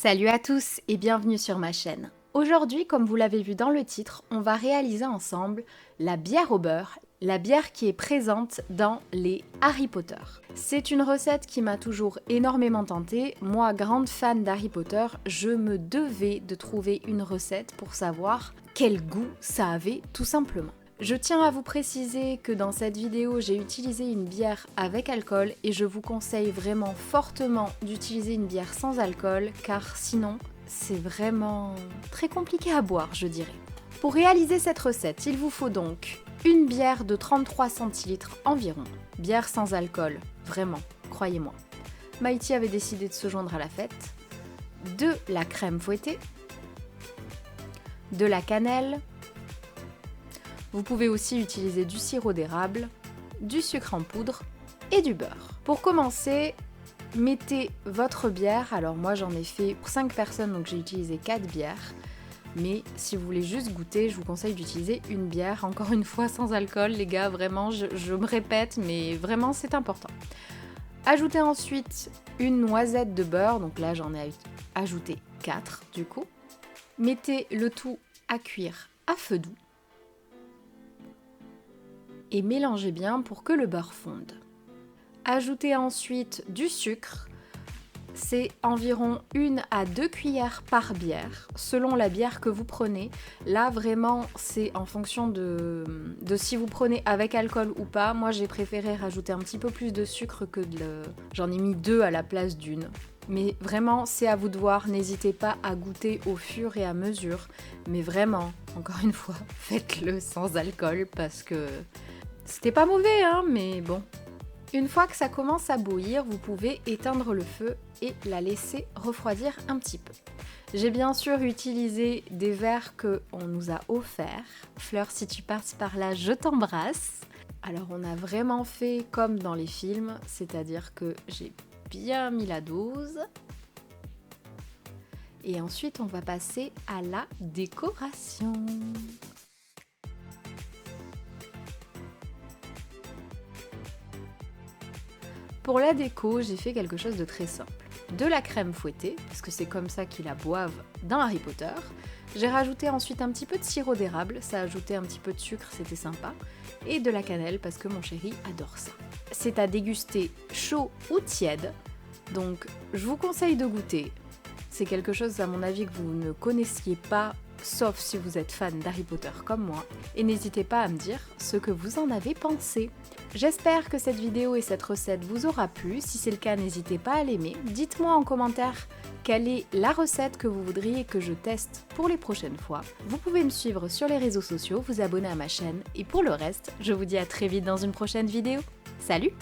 Salut à tous et bienvenue sur ma chaîne. Aujourd'hui, comme vous l'avez vu dans le titre, on va réaliser ensemble la bière au beurre, la bière qui est présente dans les Harry Potter. C'est une recette qui m'a toujours énormément tentée. Moi, grande fan d'Harry Potter, je me devais de trouver une recette pour savoir quel goût ça avait tout simplement. Je tiens à vous préciser que dans cette vidéo, j'ai utilisé une bière avec alcool et je vous conseille vraiment fortement d'utiliser une bière sans alcool car sinon, c'est vraiment très compliqué à boire, je dirais. Pour réaliser cette recette, il vous faut donc une bière de 33 centilitres environ, bière sans alcool, vraiment, croyez-moi. Maïti avait décidé de se joindre à la fête, de la crème fouettée, de la cannelle. Vous pouvez aussi utiliser du sirop d'érable, du sucre en poudre et du beurre. Pour commencer, mettez votre bière. Alors moi j'en ai fait pour 5 personnes, donc j'ai utilisé 4 bières. Mais si vous voulez juste goûter, je vous conseille d'utiliser une bière. Encore une fois, sans alcool, les gars, vraiment, je me répète, mais vraiment c'est important. Ajoutez ensuite une noisette de beurre, donc là j'en ai ajouté 4 du coup. Mettez le tout à cuire à feu doux. Et mélangez bien pour que le beurre fonde. Ajoutez ensuite du sucre, c'est environ 1 à 2 cuillères par bière, selon la bière que vous prenez. Là vraiment c'est en fonction de si vous prenez avec alcool ou pas. Moi j'ai préféré rajouter un petit peu plus de sucre que j'en ai mis 2 à la place d'une. Mais vraiment c'est à vous de voir, n'hésitez pas à goûter au fur et à mesure. Mais vraiment, encore une fois, faites-le sans alcool parce que c'était pas mauvais, hein, mais bon. Une fois que ça commence à bouillir, vous pouvez éteindre le feu et la laisser refroidir un petit peu. J'ai bien sûr utilisé des verres qu'on nous a offerts. Fleur, si tu passes par là, je t'embrasse. Alors on a vraiment fait comme dans les films, c'est-à-dire que j'ai bien mis la dose. Et ensuite, on va passer à la décoration. Pour la déco, j'ai fait quelque chose de très simple. De la crème fouettée, parce que c'est comme ça qu'ils la boivent dans Harry Potter. J'ai rajouté ensuite un petit peu de sirop d'érable, ça a ajouté un petit peu de sucre, c'était sympa. Et de la cannelle, parce que mon chéri adore ça. C'est à déguster chaud ou tiède, donc je vous conseille de goûter. C'est quelque chose à mon avis que vous ne connaissiez pas, sauf si vous êtes fan d'Harry Potter comme moi. Et n'hésitez pas à me dire ce que vous en avez pensé. J'espère que cette vidéo et cette recette vous aura plu. Si c'est le cas, n'hésitez pas à l'aimer. Dites-moi en commentaire quelle est la recette que vous voudriez que je teste pour les prochaines fois. Vous pouvez me suivre sur les réseaux sociaux, vous abonner à ma chaîne. Et pour le reste, je vous dis à très vite dans une prochaine vidéo. Salut!